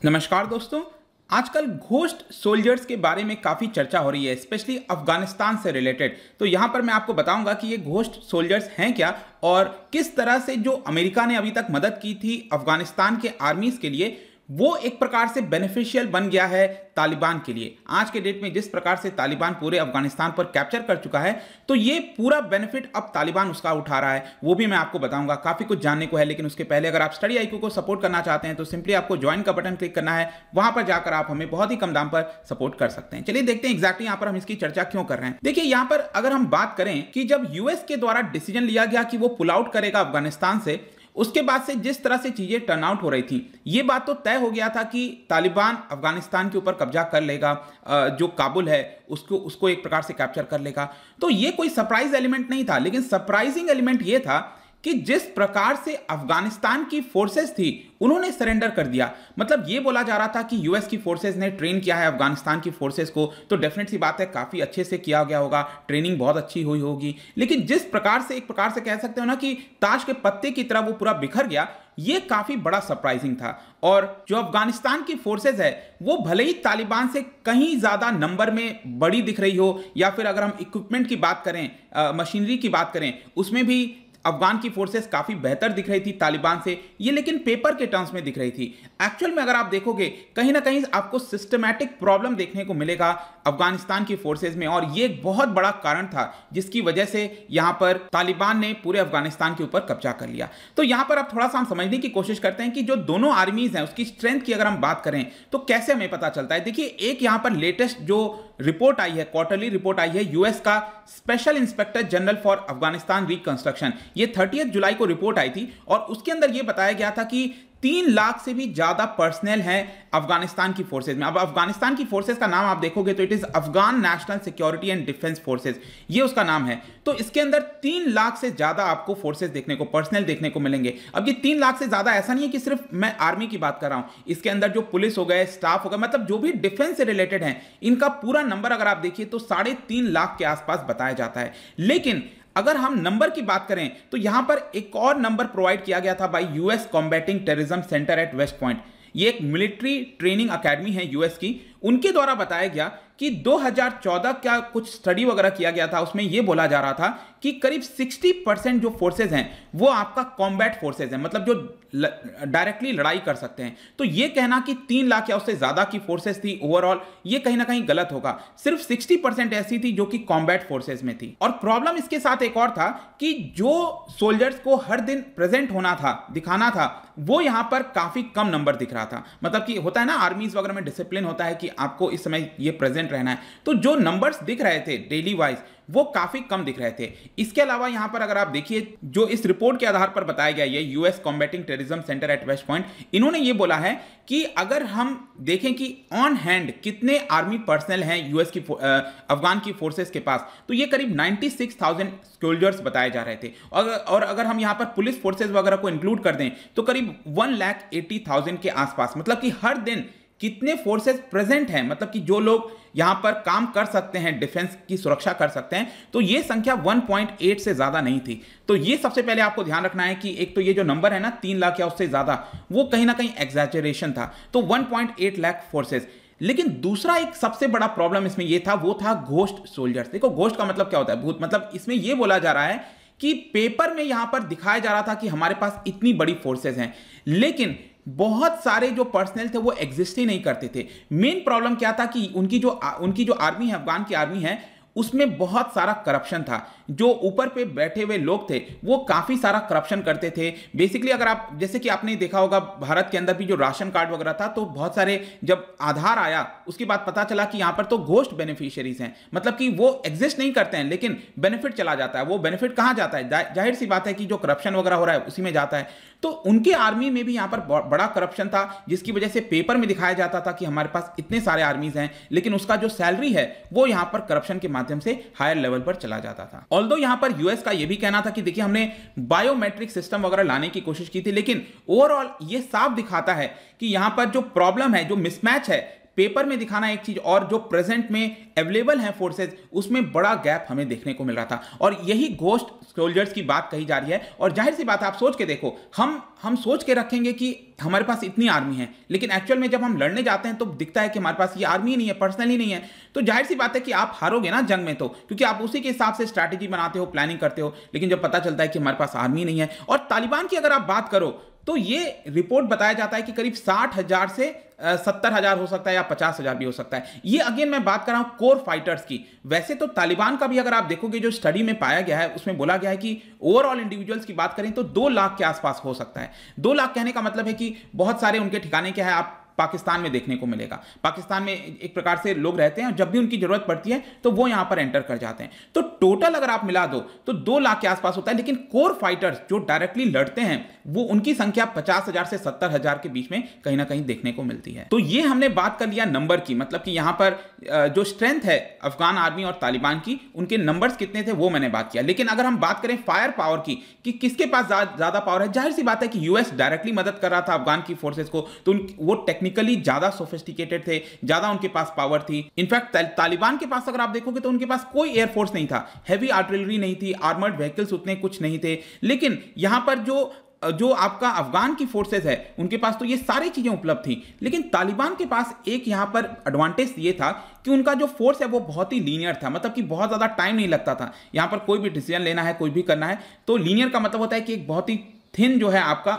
नमस्कार दोस्तों। आजकल घोस्ट सोल्जर्स के बारे में काफ़ी चर्चा हो रही है, स्पेशली अफगानिस्तान से रिलेटेड। तो यहाँ पर मैं आपको बताऊंगा कि ये घोस्ट सोल्जर्स हैं क्या और किस तरह से जो अमेरिका ने अभी तक मदद की थी अफगानिस्तान के आर्मीज के लिए, वो एक प्रकार से बेनिफिशियल बन गया है तालिबान के लिए। आज के डेट में जिस प्रकार से तालिबान पूरे अफगानिस्तान पर कैप्चर कर चुका है, तो ये पूरा बेनिफिट अब तालिबान उसका उठा रहा है, वो भी मैं आपको बताऊंगा। काफी कुछ जानने को है, लेकिन उसके पहले अगर आप स्टडी आईक्यू को सपोर्ट करना चाहते हैं तो सिंपली आपको ज्वाइन का बटन क्लिक करना है। वहां पर जाकर आप हमें बहुत ही कम दाम पर सपोर्ट कर सकते हैं। चलिए देखते हैं एग्जैक्टली यहाँ पर हम इसकी चर्चा क्यों कर रहे हैं। देखिए यहाँ पर अगर हम बात करें कि जब यूएस के द्वारा डिसीजन लिया गया कि वो पुल आउट करेगा अफगानिस्तान से, उसके बाद से जिस तरह से चीजें टर्न आउट हो रही थी, ये बात तो तय हो गया था कि तालिबान अफगानिस्तान के ऊपर कब्जा कर लेगा, जो काबुल है उसको एक प्रकार से कैप्चर कर लेगा। तो ये कोई सरप्राइज एलिमेंट नहीं था, लेकिन सरप्राइजिंग एलिमेंट ये था कि जिस प्रकार से अफगानिस्तान की फोर्सेस थी उन्होंने सरेंडर कर दिया। मतलब ये बोला जा रहा था कि यूएस की फोर्सेस ने ट्रेन किया है अफगानिस्तान की फोर्सेस को, तो डेफिनेट सी बात है काफी अच्छे से किया गया होगा, ट्रेनिंग बहुत अच्छी हुई होगी। लेकिन जिस प्रकार से एक प्रकार से कह सकते हो ना कि ताश के पत्ते की तरह वो पूरा बिखर गया, ये काफी बड़ा सरप्राइजिंग था। और जो अफगानिस्तान की फोर्सेस है वो भले ही तालिबान से कहीं ज्यादा नंबर में बड़ी दिख रही हो, या फिर अगर हम इक्विपमेंट की बात करें, मशीनरी की बात करें, उसमें भी अफगान की फोर्सेस काफी बेहतर दिख रही थी तालिबान से, ये लेकिन पेपर के टर्म्स में दिख रही थी। एक्चुअल में अगर आप देखोगे कहीं ना कहीं आपको सिस्टमैटिक प्रॉब्लम देखने को मिलेगा अफगानिस्तान की फोर्सेस में, और ये एक बहुत बड़ा कारण था जिसकी वजह से यहां पर तालिबान ने पूरे अफगानिस्तान के ऊपर कब्जा कर लिया। तो यहां पर अब थोड़ा सा हम समझने की कोशिश करते हैं कि जो दोनों आर्मीज हैं उसकी स्ट्रेंथ की अगर हम बात करें तो कैसे हमें पता चलता है। देखिए एक यहां पर लेटेस्ट जो रिपोर्ट आई है, क्वार्टरली रिपोर्ट आई है यूएस का special inspector general for Afghanistan reconstruction, ये 30 जुलाई को रिपोर्ट आई थी, और उसके अंदर यह बताया गया था कि 3 लाख से भी ज्यादा पर्सनल हैं अफगानिस्तान की फोर्सेज में। अब अफगानिस्तान की फोर्सेज का नाम आप देखोगे तो it is Afghan national security and defence forces, ये उसका नाम है। तो इसके अंदर 3 लाख से ज्यादा आपको फोर्सेज देखने को, पर्सनल देखने को मिलेंगे। अब ये 3 लाख से ज्यादा ऐसा नहीं है कि सिर्फ मैं आर्मी की बात कर रहा हूं, इसके अंदर जो पुलिस हो गए, स्टाफ हो गए, मतलब जो भी डिफेंस से रिलेटेड है, इनका पूरा नंबर अगर आप देखिए तो 3.5 लाख के आसपास बताया जाता है। लेकिन अगर हम नंबर की बात करें तो यहां पर एक और नंबर प्रोवाइड किया गया था by US combating terrorism centre at West Point. ये एक मिलिट्री ट्रेनिंग एकेडमी है यूएस की, उनके द्वारा बताया गया कि 2014 का कुछ स्टडी वगैरह किया गया था, उसमें यह बोला जा रहा था कि करीब 60% जो फोर्सेज हैं वो आपका कॉम्बैट फोर्सेज हैं, मतलब जो डायरेक्टली लड़ाई कर सकते हैं। तो यह कहना कि 3 लाख या उससे ज्यादा की फोर्सेज थी ओवरऑल, ये कहीं ना कहीं गलत होगा। सिर्फ 60% ऐसी थी जो कि कॉम्बैट फोर्सेज में थी। और प्रॉब्लम इसके साथ एक और था कि जो सोल्जर्स को हर दिन प्रेजेंट होना था, दिखाना था, वो यहां पर काफी कम नंबर दिख रहा था। मतलब कि होता है ना आर्मीज वगैरह में डिसिप्लिन होता है कि आपको इस समय ये प्रेजेंट रहना है, तो जो नंबर्स दिख रहे थे डेली वाइज वो काफी कम दिख रहे थे। इसके अलावा यहां पर अगर आप देखिए जो इस रिपोर्ट के आधार पर बताया गया, ये US combating terrorism centre at West Point, इन्होंने ये बोला है कि अगर हम देखें कि ऑन हैंड कितने आर्मी पर्सनल हैं यूएस की अफगान की फोर्सेस के पास, तो ये करीब 96,000 सोल्जर्स बताए जा रहे थे। और अगर हम यहां पर पुलिस फोर्सेस वगैरह को इंक्लूड कर दें तो करीब 1,80,000 के आसपास, मतलब कि हर दिन कितने फोर्सेस प्रेजेंट हैं, मतलब कि जो लोग यहां पर काम कर सकते हैं, डिफेंस की सुरक्षा कर सकते हैं, तो ये संख्या 1.8 से ज्यादा नहीं थी। तो ये सबसे पहले आपको ध्यान रखना है कि एक तो ये जो नंबर है ना 3 लाख या उससे ज्यादा, वो कहीं ना कहीं एग्जैजरेशन था। तो 1.8 लाख फोर्सेस। लेकिन दूसरा एक सबसे बड़ा प्रॉब्लम इसमें यह था, वो था घोस्ट सोल्जर्स। देखो घोस्ट का मतलब क्या होता है, भूत। मतलब इसमें यह बोला जा रहा है कि पेपर में यहां पर दिखाया जा रहा था कि हमारे पास इतनी बड़ी फोर्सेस हैं, लेकिन बहुत सारे जो पर्सनल थे वो एग्जिस्ट ही नहीं करते थे। मेन प्रॉब्लम क्या था कि उनकी जो आर्मी है, अफगान की आर्मी है, उसमें बहुत सारा करप्शन था। जो ऊपर पे बैठे हुए लोग थे वो काफी सारा करप्शन करते थे। बेसिकली अगर आप, जैसे कि आपने देखा होगा भारत के अंदर भी जो राशन कार्ड वगैरह था, तो बहुत सारे जब आधार आया उसके बाद पता चला कि यहां पर तो घोस्ट बेनिफिशियरीज हैं, मतलब कि वो एग्जिस्ट नहीं करते हैं लेकिन बेनिफिट चला जाता है। वो बेनिफिट कहां जाता है, जाहिर सी बात है कि जो करप्शन वगैरह हो रहा है उसी में जाता है। तो उनके आर्मी में भी यहां पर बड़ा करप्शन था, जिसकी वजह से पेपर में दिखाया जाता था कि हमारे पास इतने सारे आर्मीज हैं, लेकिन उसका जो सैलरी है वो यहां पर करप्शन के माध्यम से हायर लेवल पर चला जाता था। ऑल्दो यहां पर यूएस का यह भी कहना था कि देखिए हमने बायोमेट्रिक सिस्टम वगैरह लाने की कोशिश की थी, लेकिन ओवरऑल यह साफ दिखाता है कि यहां पर जो प्रॉब्लम है, जो मिसमैच है पेपर में दिखाना एक चीज और जो प्रेजेंट में अवेलेबल है फोर्सेज, उसमें बड़ा गैप हमें देखने को मिल रहा था। और यही घोस्ट सोल्जर्स की बात कही जा रही है। और जाहिर सी बात है, आप सोच के देखो, हम सोच के रखेंगे कि हमारे पास इतनी आर्मी है, लेकिन एक्चुअल में जब हम लड़ने जाते हैं तो दिखता है कि हमारे पास ये आर्मी नहीं है, पर्सनली नहीं है। तो जाहिर सी बात है कि आप हारोगे ना जंग में, तो क्योंकि आप उसी के हिसाब से स्ट्रैटेजी बनाते हो, प्लानिंग करते हो। लेकिन जब पता चलता है कि हमारे पास आर्मी नहीं है, और तालिबान की अगर आप बात करो तो ये रिपोर्ट बताया जाता है कि करीब 60,000 से 70,000 हो सकता है, या 50,000 भी हो सकता है। ये अगेन मैं बात कर रहा हूं कोर फाइटर्स की। वैसे तो तालिबान का भी अगर आप देखोगे, जो स्टडी में पाया गया है उसमें बोला गया है कि ओवरऑल इंडिविजुअल्स की बात करें तो 2 लाख के आसपास हो सकता है। 2 लाख कहने का मतलब है कि बहुत सारे उनके ठिकाने क्या है, आप पाकिस्तान में देखने को मिलेगा। पाकिस्तान में एक प्रकार से लोग रहते हैं और जब भी उनकी जरूरत पड़ती है तो वो यहां पर एंटर कर जाते हैं। तो टोटल अगर आप मिला दो तो 2 लाख के आसपास होता है। लेकिन कोर फाइटर्स जो डायरेक्टली लड़ते हैं, वो उनकी संख्या 50,000 से 70,000 के बीच में कहीं ना कहीं देखने को मिलती है। तो ये हमने बात कर लिया नंबर की, मतलब कि यहां पर जो स्ट्रेंथ है अफगान आर्मी और तालिबान की, उनके नंबर्स कितने थे वो मैंने बात किया। लेकिन अगर हम बात करें फायर पावर की कि किसके पास ज्यादा पावर है, जाहिर सी बात है कि यूएस डायरेक्टली मदद कर रहा था अफगान की फोर्सेस को, तो वो टेक्निकली ज्यादा सोफिस्टिकेटेड थे, ज्यादा उनके पास पावर थी। इनफैक्ट तालिबान के पास अगर आप देखोगे तो उनके पास कोई एयरफोर्स नहीं था, हैवी आर्टिलरी नहीं थी, आर्मर्ड व्हीकल्स उतने कुछ नहीं थे। लेकिन यहां पर जो आपका अफगान की फोर्सेस है, उनके पास तो ये सारी चीजें उपलब्ध थी। लेकिन तालिबान के पास एक यहां पर एडवांटेज ये था कि उनका जो फोर्स है वो बहुत ही लीनियर था, मतलब कि बहुत ज्यादा टाइम नहीं लगता था। यहां पर कोई भी डिसीजन लेना है, कोई भी करना है, तो लीनियर का मतलब होता है कि एक बहुत ही थिन जो है आपका,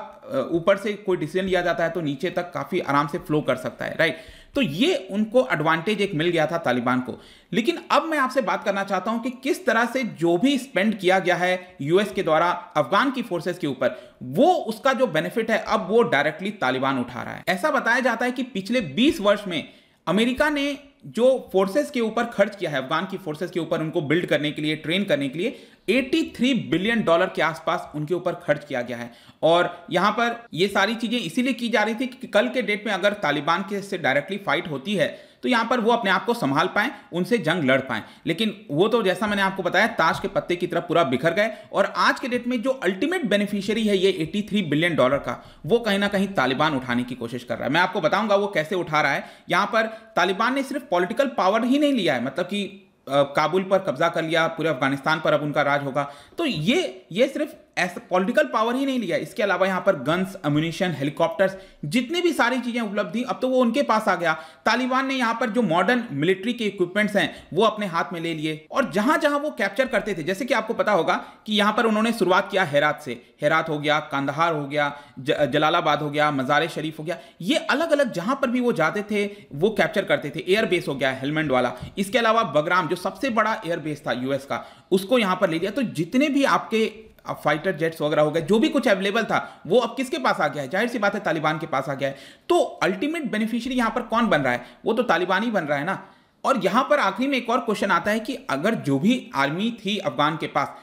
ऊपर से कोई डिसीजन लिया जाता है तो नीचे तक काफी आराम से फ्लो कर सकता है, राइट। तो ये उनको एडवांटेज एक मिल गया था तालिबान को। लेकिन अब मैं आपसे बात करना चाहता हूं कि किस तरह से जो भी स्पेंड किया गया है यूएस के द्वारा अफगान की फोर्सेस के ऊपर, वो उसका जो बेनिफिट है अब वो डायरेक्टली तालिबान उठा रहा है। ऐसा बताया जाता है कि पिछले 20 वर्ष में अमेरिका ने जो फोर्सेस के ऊपर खर्च किया है, अफगान की फोर्सेस के ऊपर, उनको बिल्ड करने के लिए, ट्रेन करने के लिए, $83 बिलियन के आसपास उनके ऊपर खर्च किया गया है। और यहां पर ये सारी चीजें इसीलिए की जा रही थी कि कल के डेट में अगर तालिबान के से डायरेक्टली फाइट होती है तो यहां पर वो अपने आप को संभाल पाएं, उनसे जंग लड़ पाएं। लेकिन वो तो जैसा मैंने आपको बताया, ताश के पत्ते की तरह पूरा बिखर गए। और आज के डेट में जो अल्टीमेट बेनिफिशियरी है ये $83 बिलियन का, वो कहीं ना कहीं तालिबान उठाने की कोशिश कर रहा है। मैं आपको बताऊंगा वो कैसे उठा रहा है। यहां पर तालिबान ने सिर्फ पॉलिटिकल पावर ही नहीं लिया है, मतलब कि काबुल पर कब्जा कर लिया, पूरे अफगानिस्तान पर अब उनका राज होगा, तो ये सिर्फ ऐसा पॉलिटिकल पावर ही नहीं लिया। इसके अलावा यहां पर गन्स, अम्यूनिशन, हेलीकॉप्टर्स, जितनी भी सारी चीजें उपलब्ध थी अब तो वो उनके पास आ गया। तालिबान ने यहां पर जो मॉडर्न मिलिट्री के इक्विपमेंट्स हैं वो अपने हाथ में ले लिए, और जहां जहां वो कैप्चर करते थे, जैसे कि आपको पता होगा कि यहां पर उन्होंने शुरुआत किया हेरात से। हेरात हो गया, कांदाहार हो गया, जलालाबाद हो गया, मज़ार शरीफ हो गया, ये अलग अलग जहां पर भी वो जाते थे वो कैप्चर करते थे। एयरबेस हो गया हेलमेंड वाला, इसके अलावा बगराम जो सबसे बड़ा एयरबेस था यूएस का, उसको यहां पर ले लिया। तो जितने भी आपके फाइटर जेट्स वगैरह हो गए, जो भी कुछ अवेलेबल था वो अब किसके पास आ गया है, जाहिर सी बात है तालिबान के पास आ गया है। तो अल्टीमेट बेनिफिशियरी यहां पर कौन बन रहा है, वो तो तालिबान ही बन रहा है ना। और यहां पर आखिरी में एक और क्वेश्चन आता है कि अगर जो भी आर्मी थी अफगान के पास,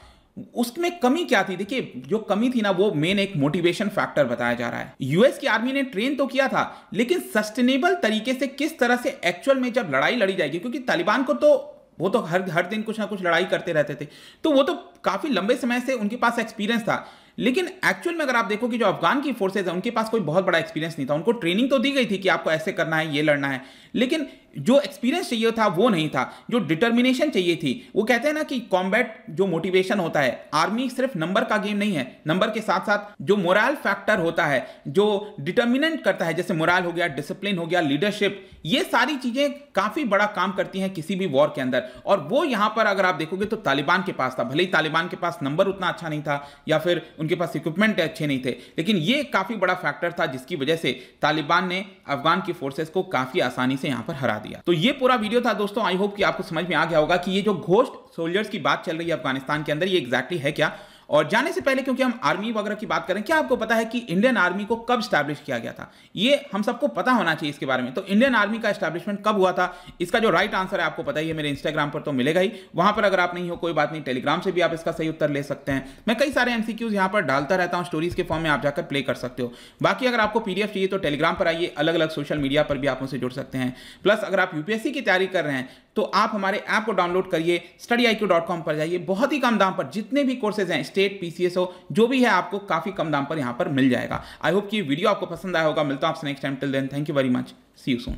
उसमें कमी क्या थी। देखिए जो कमी थी ना, वो मेन एक मोटिवेशन फैक्टर बताया जा रहा है। यूएस की आर्मी ने ट्रेन तो किया था, लेकिन सस्टेनेबल तरीके से किस तरह से एक्चुअल में जब लड़ाई लड़ी जाएगी, क्योंकि तालिबान को तो वो तो हर दिन कुछ ना कुछ लड़ाई करते रहते थे, तो वो तो काफी लंबे समय से उनके पास एक्सपीरियंस था। लेकिन एक्चुअल में अगर आप देखो कि जो अफगान की फोर्सेज है, उनके पास कोई बहुत बड़ा एक्सपीरियंस नहीं था। उनको ट्रेनिंग तो दी गई थी कि आपको ऐसे करना है, ये लड़ना है, लेकिन जो एक्सपीरियंस चाहिए था वो नहीं था, जो डिटर्मिनेशन चाहिए थी। वो कहते हैं ना कि कॉम्बैट जो मोटिवेशन होता है, आर्मी सिर्फ नंबर का गेम नहीं है, नंबर के साथ साथ जो मोरल फैक्टर होता है, जो डिटर्मिनेंट करता है, जैसे मोरल हो गया, डिसिप्लिन हो गया, लीडरशिप, ये सारी चीजें काफी बड़ा काम करती हैं किसी भी वॉर के अंदर। और वो यहां पर अगर आप देखोगे तो तालिबान के पास था। भले ही तालिबान के पास नंबर उतना अच्छा नहीं था या फिर उनके पास इक्विपमेंट अच्छे नहीं थे, लेकिन ये काफी बड़ा फैक्टर था जिसकी वजह से तालिबान ने अफगान की फोर्सेस को काफी आसानी से यहां पर हरा दिया। तो ये पूरा वीडियो था दोस्तों। आई होप कि आपको समझ में आ गया होगा कि ये जो घोस्ट सोल्जर्स की बात चल रही है अफगानिस्तान के अंदर, ये एग्जैक्टली है क्या। और जाने से पहले, क्योंकि हम आर्मी वगैरह की बात करें, क्या आपको पता है कि इंडियन आर्मी को कब स्टैब्लिश किया गया था? ये हम सबको पता होना चाहिए इसके बारे में। तो इंडियन आर्मी का एस्टैब्लिशमेंट कब हुआ था, इसका जो राइट आंसर है आपको पता ही है, मेरे इंस्टाग्राम पर तो मिलेगा ही। वहां पर अगर आप नहीं हो कोई बात नहीं, टेलीग्राम से भी आप इसका सही उत्तर ले सकते हैं। मैं कई सारे एमसीक्यूज यहां पर डालता रहता हूं, स्टोरीज के फॉर्म में, आप जाकर प्ले कर सकते हो। बाकी अगर आपको पीडीएफ चाहिए तो टेलीग्राम पर आइए, अलग अलग सोशल मीडिया पर भी आप मुझसे जुड़ सकते हैं। प्लस अगर आप यूपीएससी की तैयारी कर रहे हैं तो आप हमारे ऐप को डाउनलोड करिए, studiiq.com पर जाइए, बहुत ही कम दाम पर जितने भी कोर्सेज हैं, स्टेट, पीसीएस हो, जो भी है, आपको काफी कम दाम पर यहां पर मिल जाएगा। आई होप कि वीडियो आपको पसंद आया होगा। मिलता हूं आपसे next time. Till then, thank you very much, see you soon.